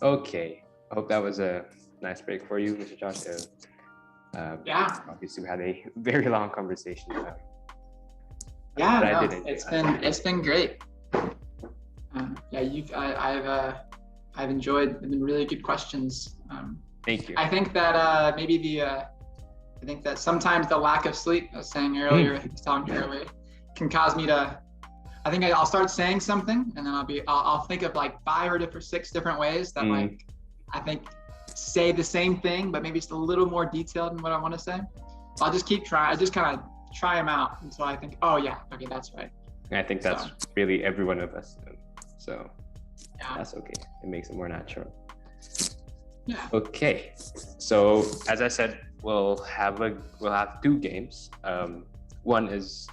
Okay. I hope that was a nice break for you, Mr. Josh. Yeah. Obviously, we had a very long conversation. Yeah, but I no, did enjoy it's been great. I've enjoyed. They've been really good questions. Thank you. I think that I think that sometimes the lack of sleep, I was saying earlier, I was talking earlier, can cause me to. I think I'll start saying something, and then I'll think of like 5 or 6 different ways that like I think say the same thing, but maybe it's a little more detailed than what I want to say. So I'll just keep trying. I just kind of try them out until I think, oh yeah, okay, that's right. I think that's really every one of us. So yeah. That's okay. It makes it more natural. Yeah. Okay. So as I said, we'll have 2 games. One is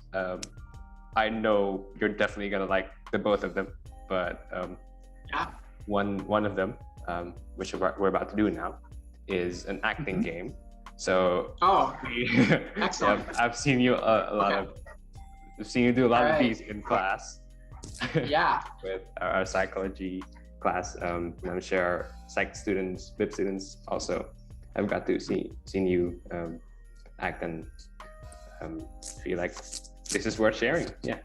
I know you're definitely gonna like the both of them, but yeah. One of them, which we're about to do now, is an acting game. So excellent. I've seen you I've seen you do a lot of these in class. Yeah. With our psychology class, I'm sure our psych students, BIP students also have got to seen you act, and feel like this is worth sharing. Yeah.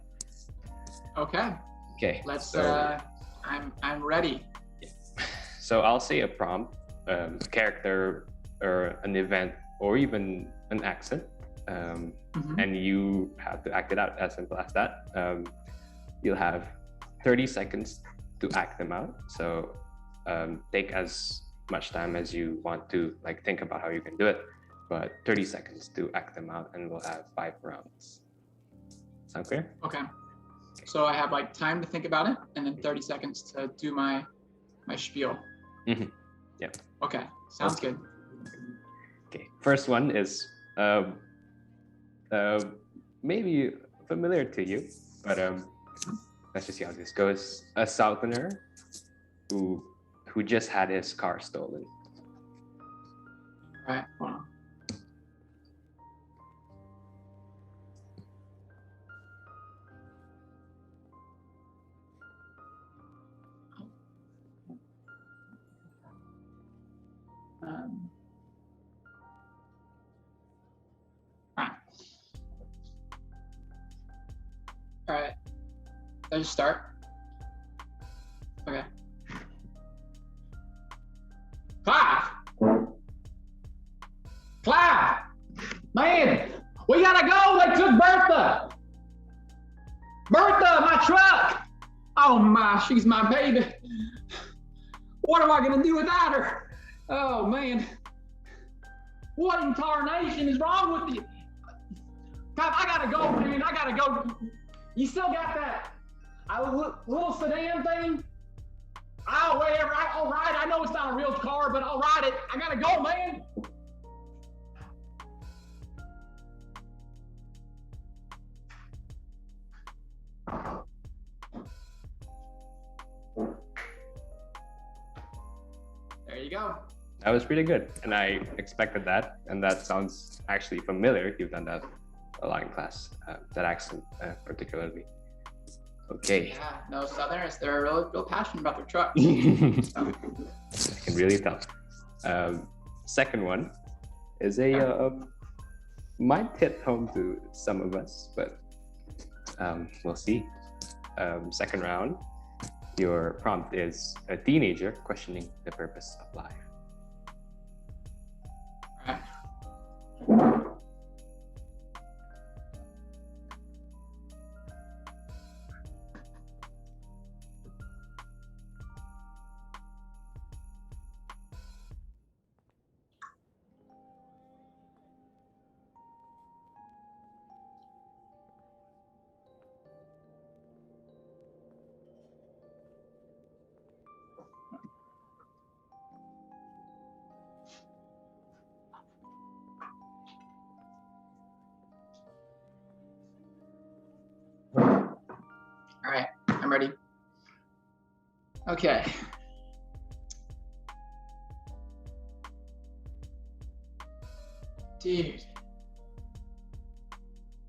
Okay. Let's. I'm ready. So I'll say a prompt, a character, or an event, or even an accent, and you have to act it out. As simple as that. You'll have 30 seconds to act them out. So take as much time as you want to think about how you can do it, but 30 seconds to act them out, and we'll have 5 rounds. Sound clear? Okay. So I have time to think about it, and then 30 seconds to do my spiel. Yeah. Okay. Sounds good. Okay. First one is maybe familiar to you, but let's just see how this goes. A Southerner who just had his car stolen. All right. Hold on. All right. Let's start. Okay. 5. Man, we gotta go. They took Bertha. Bertha, my truck. Oh my, she's my baby. What am I gonna do without her? Oh man. What in tarnation is wrong with you? God, I gotta go, man. I gotta go. You still got that little sedan thing? Oh, whatever. All right. I know it's not a real car, but I'll ride it. I gotta go, man. There you go. That was pretty good, and I expected that, and that sounds actually familiar. You've done that a lot in class, that accent particularly. Okay. Yeah, no, Southerners, they're real passionate about their trucks. I can really tell. Second one is might hit home to some of us, but we'll see. Second round, your prompt is a teenager questioning the purpose of life. All right. All right, I'm ready. Okay. Dude,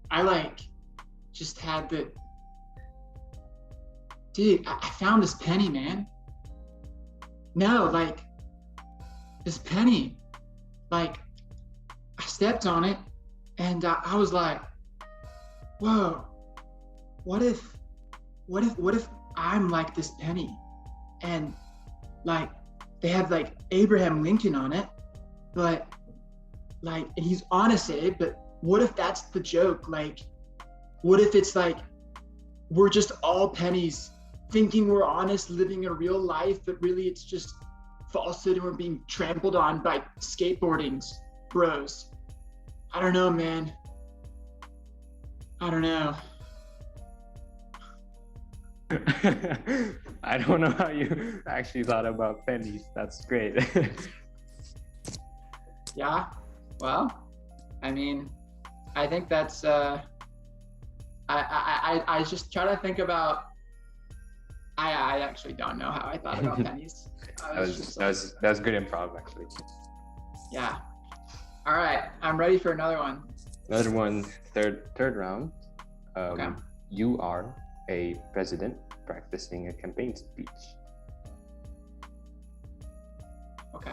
I just had Dude, I found this penny, man. no, like this penny, like I stepped on it, and I was like, whoa, what if I'm like this penny, and like they have like Abraham Lincoln on it, but like, and he's honest, but what if that's the joke? Like, what if it's like we're just all pennies thinking we're honest, living a real life, but really it's just falsehood and we're being trampled on by skateboarding bros. I don't know, man. I don't know. I don't know how you actually thought about pennies. That's great. Yeah. Well, I mean, I think that's I just try to think about. I actually don't know how I thought about pennies. That was good improv, actually. Yeah. All right, I'm ready for another one. Another one, third round. Okay. You are a president practicing a campaign speech. Okay.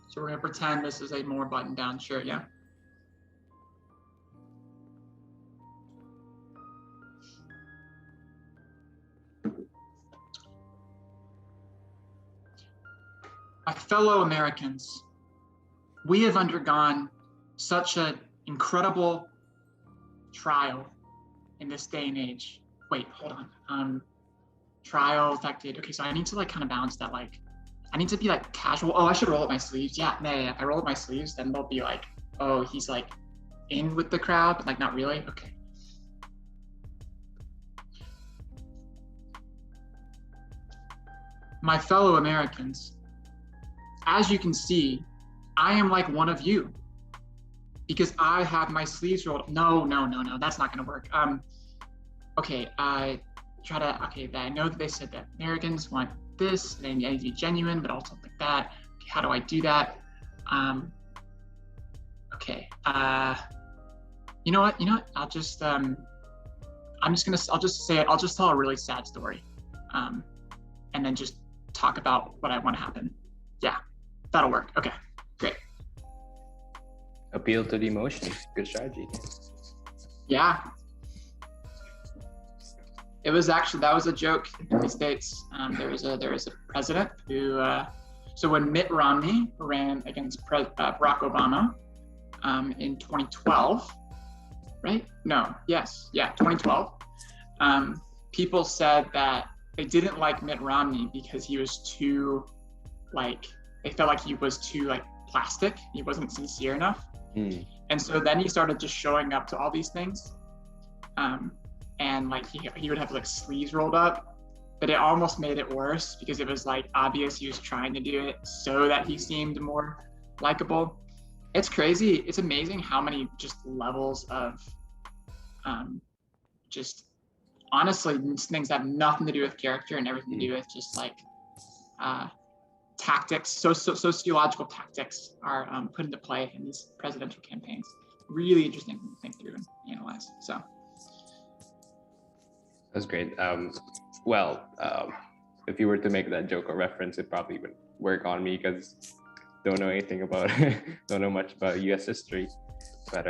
So we're gonna pretend this is a more buttoned down shirt, yeah? My fellow Americans, we have undergone such an incredible trial in this day and age. Wait, hold on. Trial affected. Okay, so I need to like kind of balance that. Like, I need to be like casual. Oh, I should roll up my sleeves. Yeah. If I roll up my sleeves, then they'll be like, oh, he's like in with the crowd, but like not really. Okay. My fellow Americans, as you can see, I am like one of you because I have my sleeves rolled. No, that's not gonna work. Okay, I know that they said that Americans want this, they need to be genuine, but also like that. Okay, how do I do that? Okay, you know what? I'll just tell a really sad story, and then just talk about what I want to happen. Yeah, that'll work. Okay, great. Appeal to the emotions. Good strategy. Yeah. It was actually, that was a joke in the States. There was a president who, so when Mitt Romney ran against Barack Obama in 2012, right? No, yes, yeah, 2012. People said that they didn't like Mitt Romney because he was too, like, they felt like he was too like plastic. He wasn't sincere enough. And so then he started just showing up to all these things. And like he would have like sleeves rolled up, but it almost made it worse because it was like obvious he was trying to do it so that he seemed more likable. It's crazy. It's amazing how many just levels of just honestly things that have nothing to do with character and everything to do with just like tactics, sociological tactics are put into play in these presidential campaigns. Really interesting to think through and analyze. So. That's great. If you were to make that joke or reference, it probably wouldn't work on me because don't know anything about, don't know much about U.S. history. But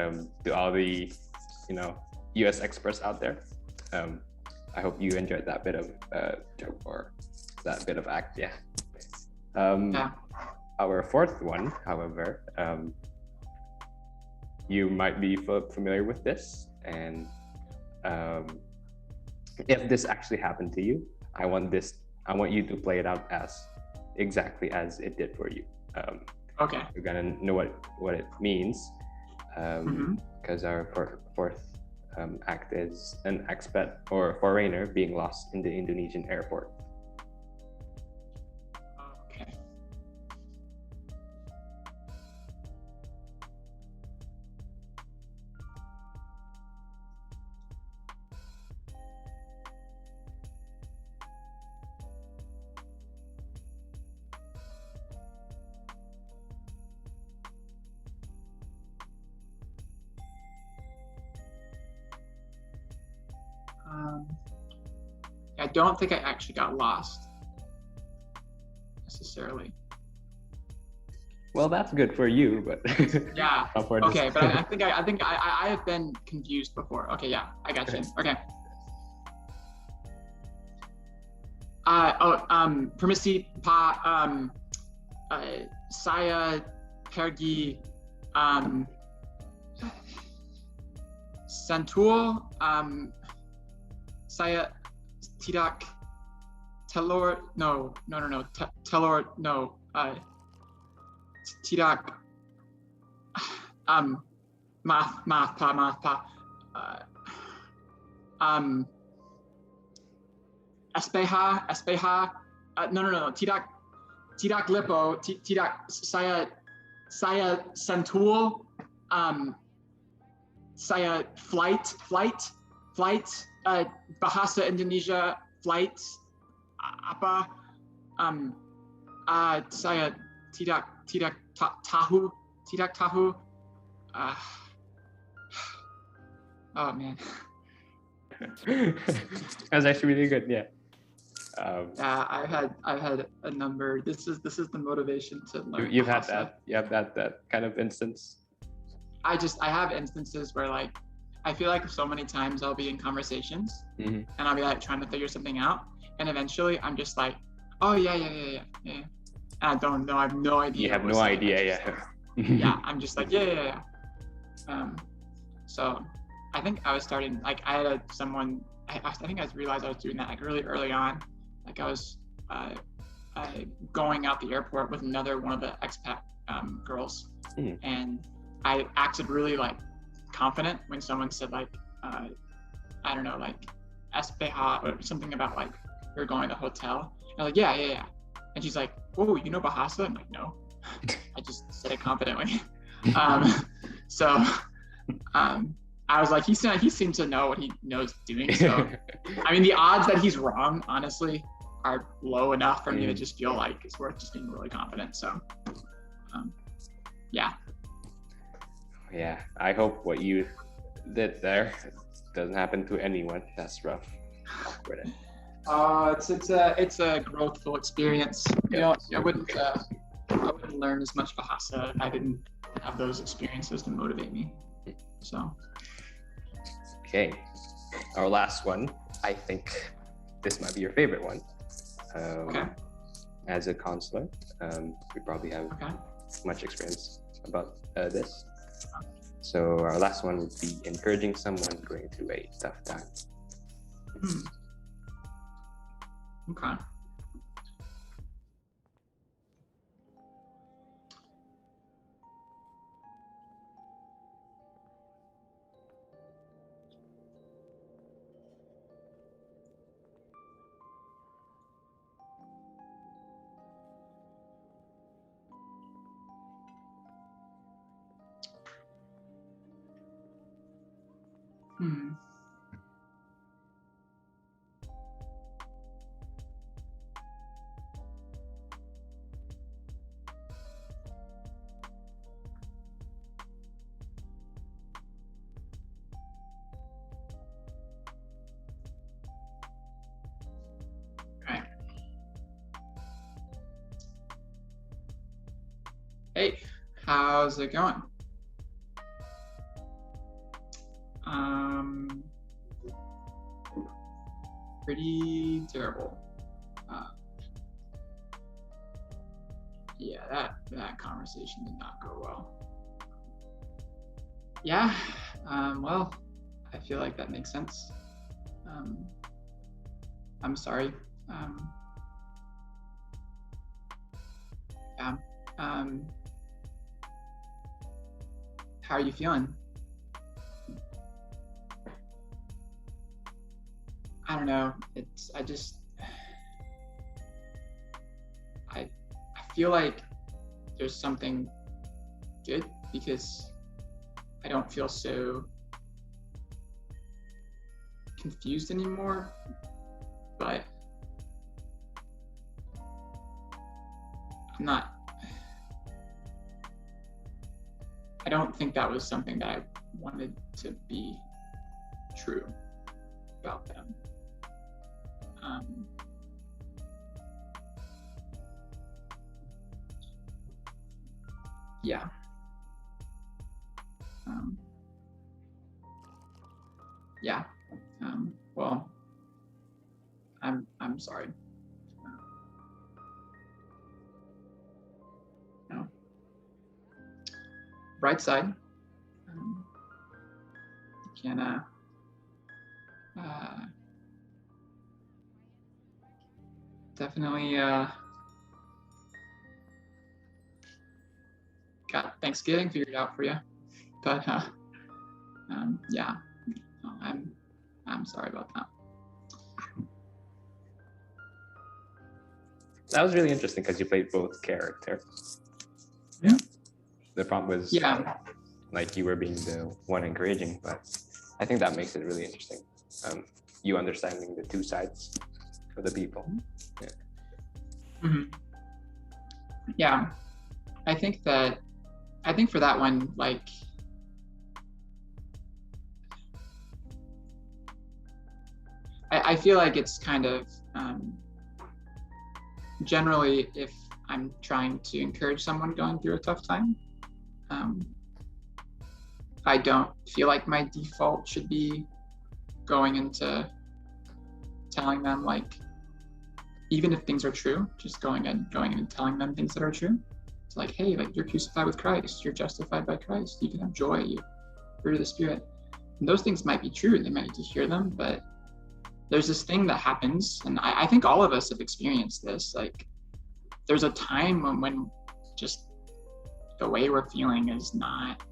to all the, U.S. experts out there, I hope you enjoyed that bit of joke or that bit of act. Yeah. Our fourth one, however, you might be familiar with this, and if this actually happened to you, I want you to play it out as exactly as it did for you. Okay. You're gonna know what it means, because our fourth act is an expat or foreigner being lost in the Indonesian airport. Okay. I don't think I actually got lost necessarily. Well, that's good for you, but yeah. not for Okay, but I think I have been confused before. Okay, yeah, I got you. Okay. Permisi pa saya pergi sentul saya tidak telur telur tidak maaf pa SPH tidak lipo tidak saya sentul saya flight bahasa Indonesia flight apa saya tidak tahu oh man. That's actually really good. Yeah. I've had a number. This is the motivation to learn. You've Bahasa. had that. You have that kind of instance. I have instances where like I feel like so many times I'll be in conversations and I'll be like trying to figure something out, and eventually I'm just like, oh yeah. And I don't know. I have no idea. You have no idea. Yeah. Yeah. I'm just like yeah. So I think I was starting like I had someone. I think I realized I was doing that like really early on. Like I was going out the airport with another one of the expat girls, and I acted really like confident when someone said like I don't know like SPH or something about like we're going to the hotel. And I'm like yeah. And she's like, oh, you know Bahasa? I'm like, no. I just said it confidently. So I was like, he seemed to know what he knows doing. So, I mean, the odds that he's wrong, honestly, are low enough for me to just feel like it's worth just being really confident. So, yeah. Yeah, I hope what you did there doesn't happen to anyone. That's rough. It's a growthful experience. You know, I wouldn't learn as much Bahasa if I didn't have those experiences to motivate me. So. Okay, our last one. I think this might be your favorite one. Okay. As a counselor, we probably have much experience about this. So our last one would be encouraging someone going through a tough time. Okay. Hey, how's it going? Pretty terrible. Yeah, that conversation did not go well. Yeah, well, I feel like that makes sense. I'm sorry. Yeah. How are you feeling? I don't know. I feel like there's something good because I don't feel so confused anymore, but I don't think that was something that I wanted to be true about them. Yeah. Yeah. Well, I'm sorry. No. Bright side. You can definitely got Thanksgiving figured out for you, but yeah, no, I'm sorry about that. That was really interesting because you played both characters. Yeah. The prompt was like you were being the one encouraging, but I think that makes it really interesting. You understanding the two sides of the people. Yeah. Mm-hmm. Yeah, I think for that one, like, I feel like it's kind of generally, if I'm trying to encourage someone going through a tough time, I don't feel like my default should be going into telling them, like, even if things are true, just going in and telling them things that are true. It's like, hey, like, you're crucified with Christ, you're justified by Christ, you can have joy, you fruit of the Spirit. And those things might be true, they might need to hear them, but there's this thing that happens, and I think all of us have experienced this, like, there's a time when just the way we're feeling is not,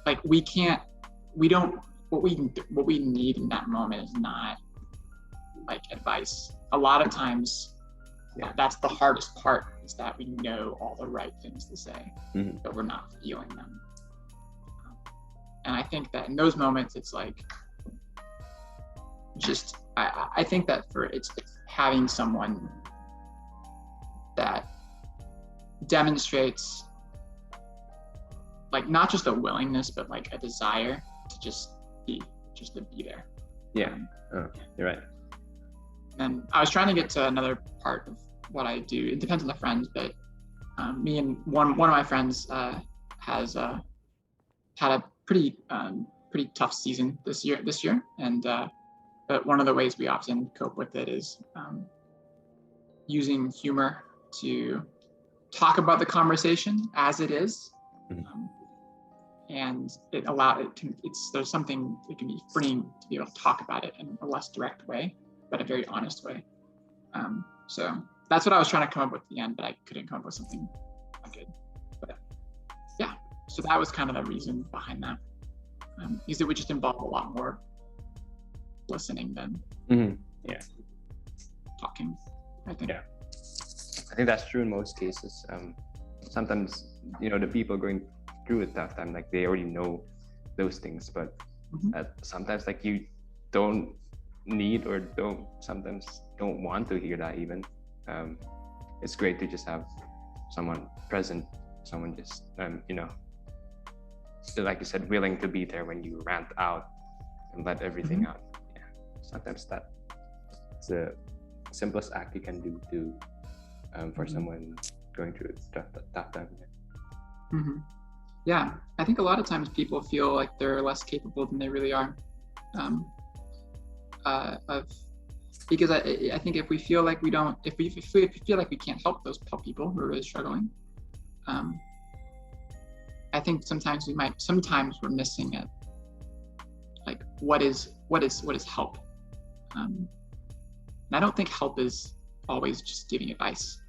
like, what we need in that moment is not like advice. A lot of times, that's the hardest part, is that we know all the right things to say, but we're not feeling them. And I think that in those moments, it's like, just, I think that it's having someone that demonstrates, like, not just a willingness, but like a desire to just be there. Yeah, you're right. And I was trying to get to another part of what I do. It depends on the friends, but me and one of my friends has had a pretty tough season this year, and but one of the ways we often cope with it is using humor to talk about the conversation as it is. And there's something that can be freeing to be able to talk about it in a less direct way, but a very honest way. So that's what I was trying to come up with at the end, but I couldn't come up with something good. But yeah, so that was kind of the reason behind that, because it would just involve a lot more listening than talking, I think. Yeah, I think that's true in most cases. Sometimes, the people going through a tough time, like, they already know those things, but sometimes, like, you don't need or sometimes don't want to hear that even. It's great to just have someone present, someone just like you said, willing to be there when you rant out and let everything out. Yeah, sometimes that's the simplest act you can do to for someone going through a tough time. Yeah, I think a lot of times people feel like they're less capable than they really are. Because I think if we feel like we don't, if we feel like we can't help those people who are really struggling, I think sometimes we're missing it. Like, what is help? And I don't think help is always just giving advice.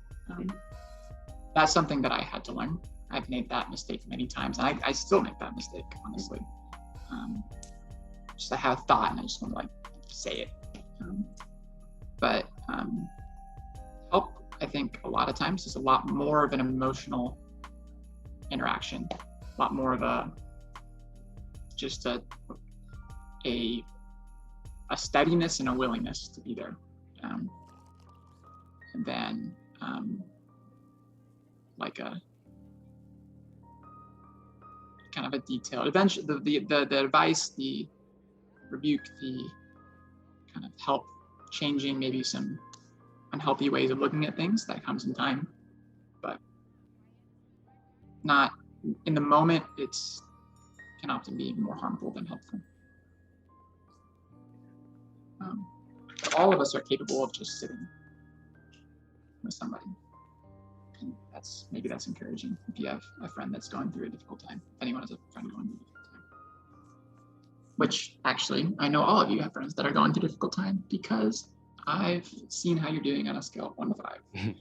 That's something that I had to learn. I've made that mistake many times, and I still make that mistake, honestly. Just I have a thought and I just want to, like, say it. But help, I think, a lot of times is a lot more of an emotional interaction, a lot more of a steadiness and a willingness to be there, and then like a kind of a detailed, eventually the advice, the rebuke, the kind of help changing maybe some unhealthy ways of looking at things. That comes in time, but not in the moment. It's can often be more harmful than helpful. All of us are capable of just sitting with somebody. And maybe that's encouraging if you have a friend that's going through a difficult time. If anyone has a friend going through a difficult time. Which actually, I know all of you have friends that are going through a difficult time because I've seen how you're doing on a scale of 1 to 5.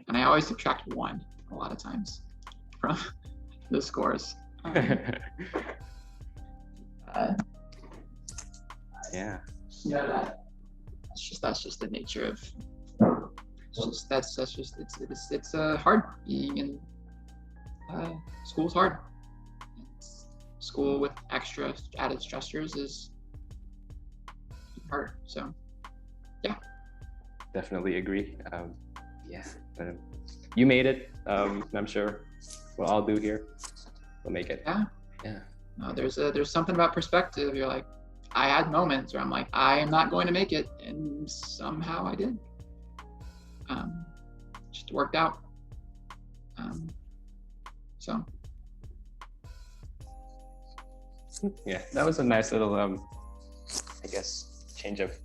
And I always subtract 1 a lot of times from the scores. Yeah. Yeah, that's just the nature of. It's hard being in school's hard. School with extra added stressors is hard. So, yeah. Definitely agree. Yeah, you made it. I'm sure we'll all do here. We'll make it. Yeah. Yeah. No, there's something about perspective. You're like, I had moments where I'm like, I am not going to make it, and somehow I did. Just worked out. So. Yeah, that was a nice little, I guess, change of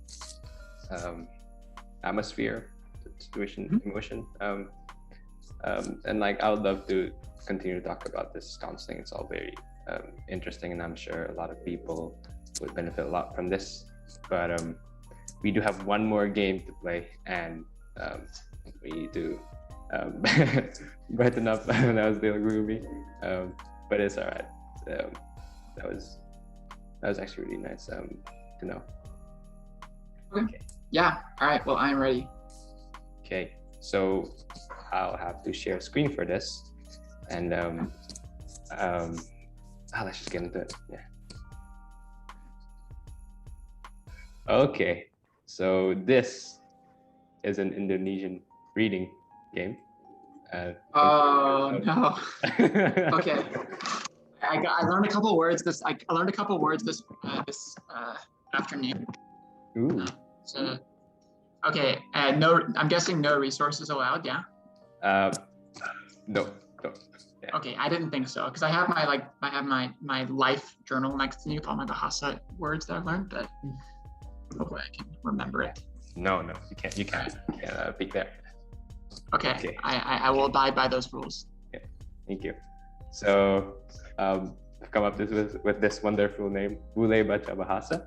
atmosphere, situation, emotion. And like, I would love to continue to talk about this counseling. It's all very interesting, and I'm sure a lot of people would benefit a lot from this. But we do have one more game to play, and we need to brighten up. That was a little gloomy, but it's all right. That was actually really nice to know. Okay. Yeah. All right. Well, I'm ready. Okay. So I'll have to share a screen for this, and let's just get into it. Yeah. Okay. So this is an Indonesian reading game. Oh no. Okay. I learned a couple words this afternoon. Ooh. So, okay. No, I'm guessing no resources allowed. Yeah. No. Yeah. Okay, I didn't think so because I have my life journal next to me with all my Bahasa words that I've learned, but hopefully I can remember it. No, you can't peek there. Okay. I will abide by those rules. Yeah. Thank you. So I've come up with this wonderful name, Bule Baca Bahasa,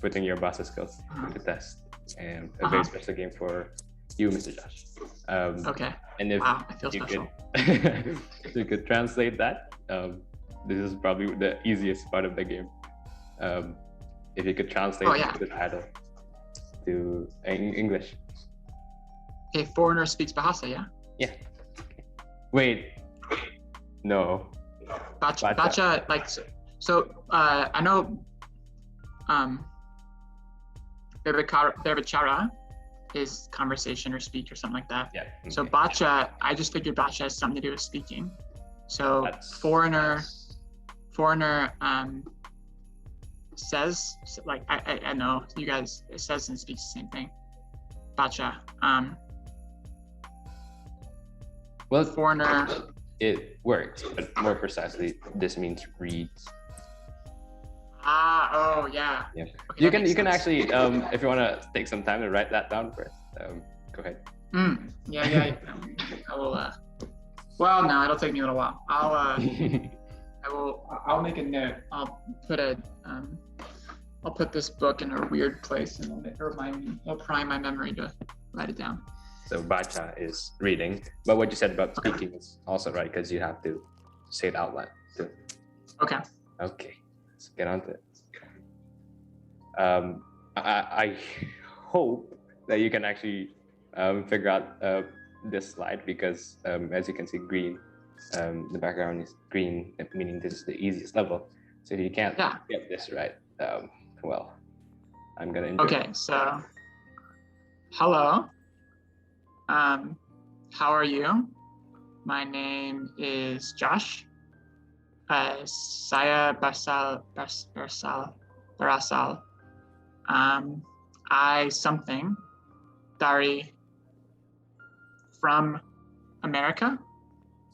putting your Bahasa skills to test, and a very special game for you, Mr. Josh. Okay. And if I feel special. if you could translate that, this is probably the easiest part of the game. If you could translate the title to English. Okay, foreigner speaks Bahasa, yeah? Yeah. Wait. No. Baca, like, so I know berbicara is conversation or speak or something like that. Yeah. Okay. So baca, I just figured baca has something to do with speaking. So foreigner says, like, I know you guys, it says and speaks the same thing. Baca. Well, foreigner. It works, but more precisely, this means reads. Oh yeah. Yeah. Okay, you can actually, if you want to take some time to write that down first, go ahead. Yeah. I will. Well, no, it'll take me a little while. I'll make a note. I'll put this book in a weird place, and it'll remind me. It'll prime my memory to write it down. So baca is reading, but what you said about speaking is also right, because you have to say it out loud too. Okay. Okay, let's get on to it. I hope that you can actually figure out this slide, because as you can see, green, the background is green, meaning this is the easiest level. So if you can't get this right, well, I'm gonna enjoy it. So hello. How are you? My name is Josh. Saya berasal I something dari from America.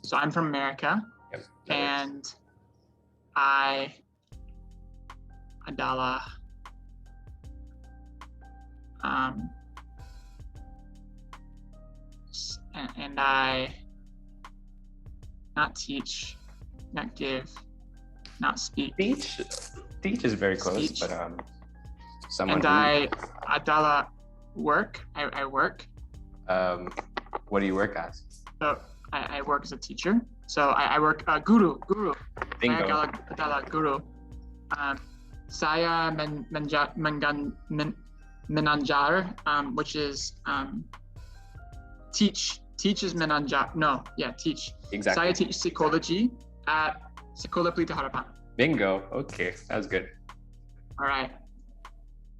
So I'm from America. Yep, and I adalah and I not teach, not give, not speak. Teach is very close, Speech. but someone. And I adalah work. I work. What do you work as? So I work as a teacher. So I work guru. Bingo. Saya adalah guru. Saya menanjar, which is teach. Teach is menanjar. No, yeah, teach. Exactly. Saya teach psychology at Sekolah Pelita Harapan. Bingo. Okay, that was good. All right.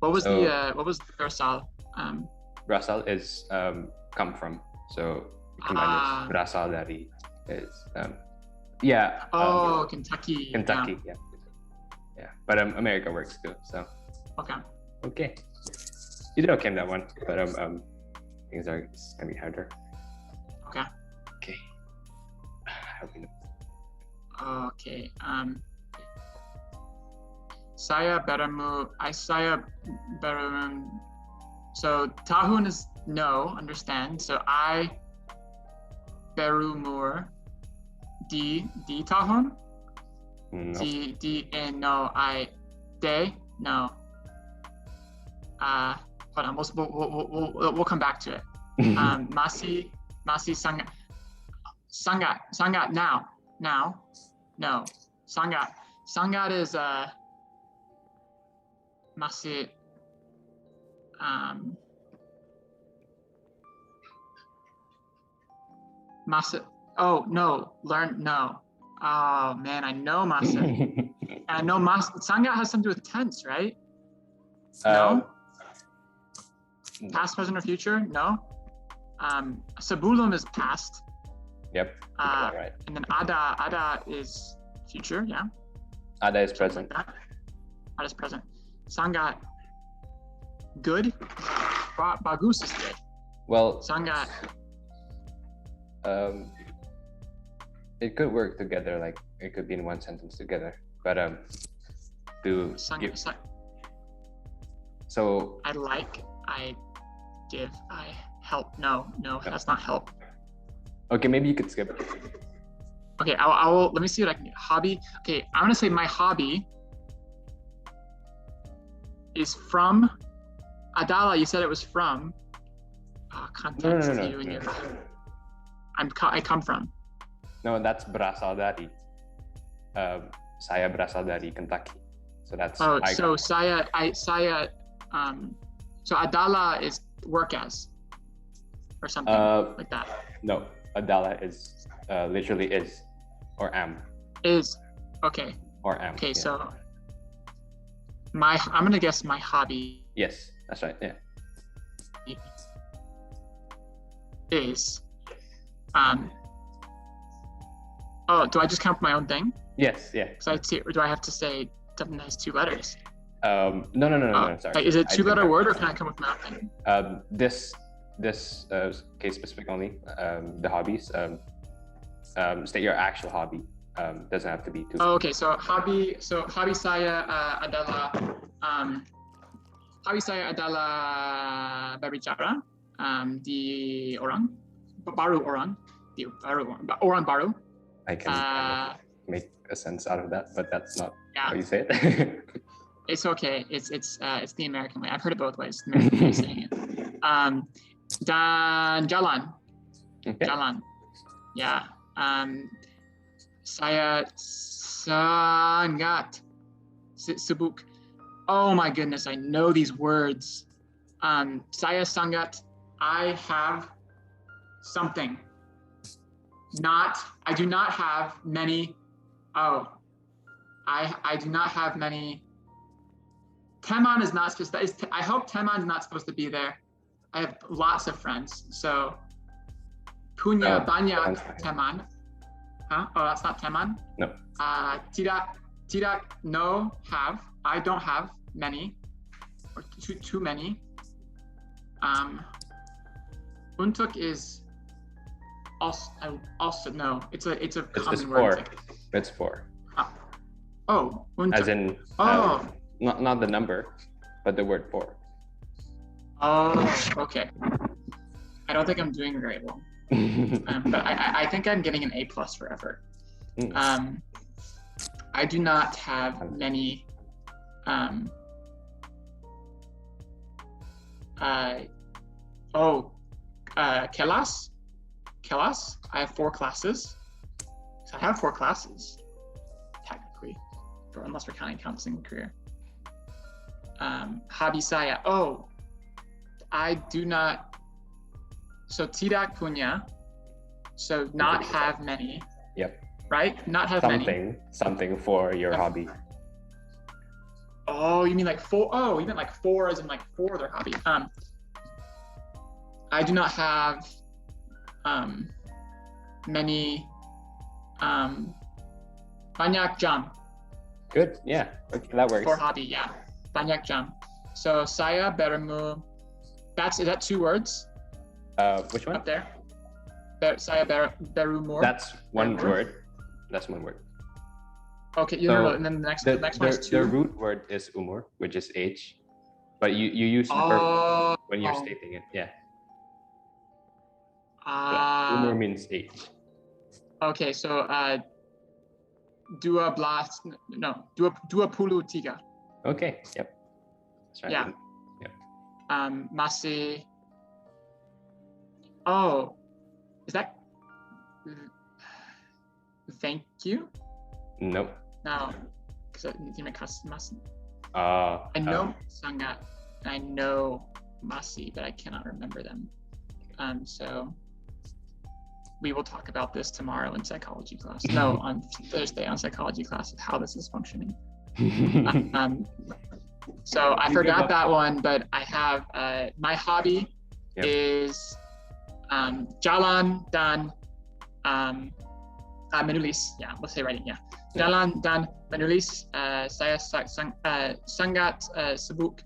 What was the berasal? Berasal is come from. So kembali berasal dari is yeah. Kentucky. Kentucky, yeah. But America works too. So okay. You did okay in that one, but things are gonna be harder. Okay. Okay. Saya bertemu. So tahun is no, understand. So I berumur di tahun. No. Di and no, I de no. Hold on, we'll come back to it. Masih sangat now no sangat is masih Masa. Oh no, learn no. Oh man, I know Masa. I know Masa. Sangat has something to do with tense, right? No. Past, present, or future? No. Sebelum is past. Yep. Right. And then ada is future. Yeah. Ada is present. Like ada is present. Sangat good. Bagus is good. Well. Sangat. It could work together, like it could be in one sentence together, but to give. So I like, I give, I help. No, that's not help. Okay, maybe you could skip. Okay, I will. Let me see what I can do. Hobby. Okay, I'm gonna say my hobby is from. Adala, you said it was from. Context. No. I come from. No, that's berasal dari. Saya berasal dari Kentucky. So that's. So saya. So Adala is work as, or something like that. No, Adala is literally is, or am. Is, okay. Or am. Okay, yeah. So I'm gonna guess my hobby. Yes, that's right. Yeah. Is. Oh, do I just count my own thing? Yes, yeah. So or do I have to say something that has two letters? No, sorry. Like, is it two-letter word, or can I come up with my own thing? This case specific only. The hobbies. State your actual hobby. Doesn't have to be two. Oh, okay. So hobby saya adalah berbicara di orang baru. I can make a sense out of that, but that's not how you say it. It's okay. It's the American way. I've heard it both ways. The American way of saying it. Dan jalan. Okay. Jalan. Yeah. Saya sangat sibuk. Oh my goodness, I know these words. Saya sangat. I have something. I do not have many. Oh, I do not have many. Teman is not supposed to. I hope Teman is not supposed to be there. I have lots of friends, so punya banyak teman. Huh? Oh, that's not teman. No. Tidak. No, have. I don't have many, or too many. Untuk is also no. It's a common It's word. four. It's four. Oh, untuk. As in, not the number, but the word four. Oh, okay. I don't think I'm doing very well. But I think I'm getting an A+ for effort. I do not have many kelas. I have 4 classes. So I have 4 classes, technically, unless we're counting counseling career. Hobi saya. Oh, I do not. So tidak punya. So not have many. Yep. Right? Not have many. Something for your hobby. Oh, you mean like 4? Oh, you meant like 4 as in like for their hobby. I do not have many banyak jam. Good. Yeah. Okay, that works. For hobby, yeah. Banyak jam. So saya berumur. Is that 2 words? Which one? Up there. Saya berumur. That's one word. That's one word. Okay, no, and then the next one is 2. The root word is umur, which is age, but you use verb when you're stating it. Yeah. Umur means age. Okay, so 23. Okay. Yep. That's right. Yeah. Yep. Masih. Oh, is that? Thank you. Nope. No, because terima kasih masih. I know sangat. I know masih, but I cannot remember them. So we will talk about this tomorrow in psychology class. No, on Thursday on psychology class, how this is functioning. So I forgot that one, but I have my hobby is jalan dan menulis. Yeah, let's say writing. Yeah, jalan dan menulis. Saya sangat sibuk.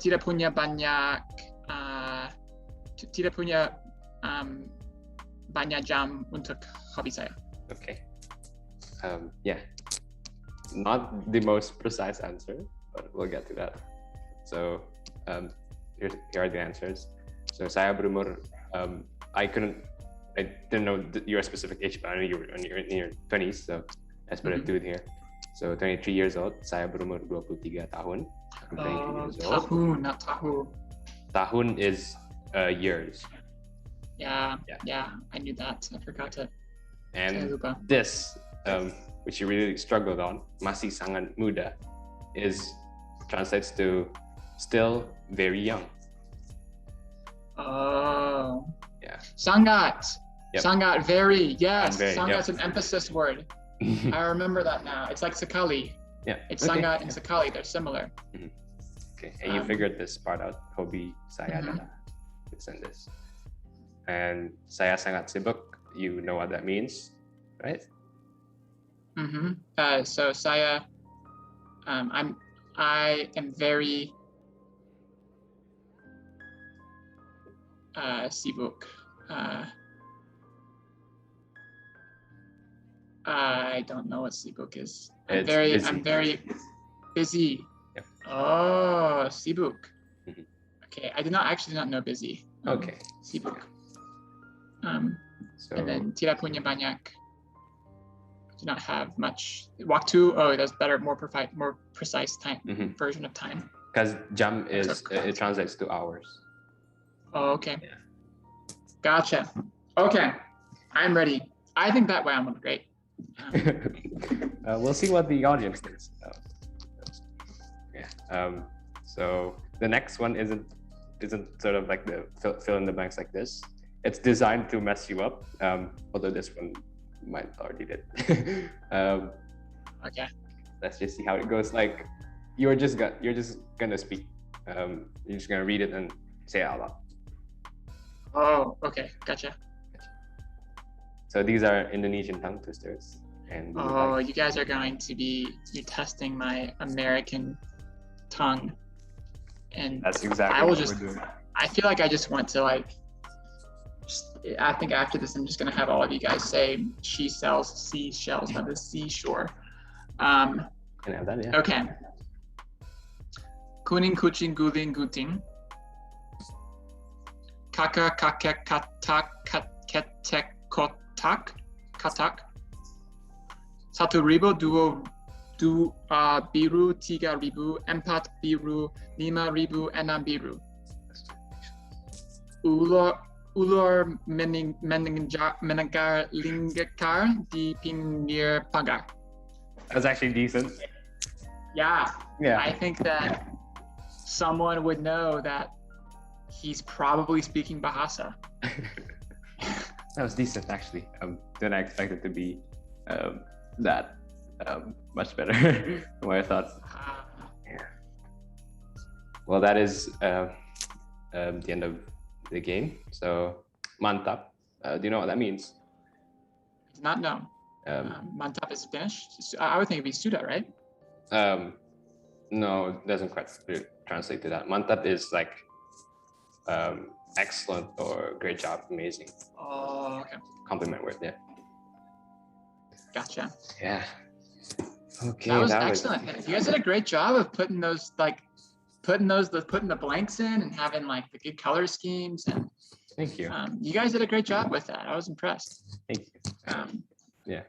Tidak punya banyak banyak jam untuk hobi saya. Okay. Yeah. Not the most precise answer, but we'll get to that. So here are the answers. So saya berumur. I didn't know your specific age, but I know you were in your 20s, so let's put it here. So 23 years old. Saya berumur 23 tahun. I'm 23 years old. Tahun, not tahu. Tahun is years. Yeah, I knew that. I forgot it. And this, which you really struggled on, masih sangat muda, translates to still very young. Oh. Yeah. Sangat. Yep. Sangat, very. Yes. Very, Sangat's an emphasis word. I remember that now. It's like sekali. Yeah. It's sangat and sekali. They're similar. Okay. And you figured this part out. Hobi saya adalah this and this. And saya sangat sibuk, you know what that means, right? So saya, I am very sibuk. I don't know what sibuk is. I'm very busy. Yep. Oh, sibuk. Okay, I did not know busy. Okay. Sibuk. And then tidak punya banyak. Do not have much. Waktu. Oh, that's better, more precise time version of time. Because jam it translates to hours. Oh, okay. Yeah. Gotcha. Okay, I'm ready. I think that way I'm great. We'll see what the audience thinks. So the next one isn't sort of like the fill in the blanks like this. It's designed to mess you up, although this one might already did. Okay. Let's just see how it goes. Like you're just gonna speak. You're just gonna read it and say it out loud. Oh, okay, gotcha. So these are Indonesian tongue twisters, and you guys are going to be testing my American tongue, and that's exactly I will what just we're doing. I feel like I just want to like. I think after this, I'm just gonna have all of you guys say she sells seashells by the seashore. Can I have that? Yeah. Okay. Kuning kucing guling guting. Kaka kakek katak ketek kotak katak. Satu ribu biru, tiga ribu, empat biru, lima ribu, enam biru. Ulur menengah lingkar di pinggir pagar. That's actually decent. Yeah. Yeah. I think that someone would know that he's probably speaking Bahasa. That was decent, actually. Didn't expect it to be that much better than what I thought. Yeah. Well, that is the end of the game. So, mantap. Do you know what that means? Not known. Mantap is Finnish. I would think it'd be Suda, right? No, it doesn't quite translate to that. Mantap is like excellent or great job, amazing. Oh, okay. Compliment word, yeah. Gotcha. Yeah. Okay. That was excellent. You guys did a great job of putting the blanks in and having like the good color schemes and. Thank you. You guys did a great job with that. I was impressed. Thank you. Yeah.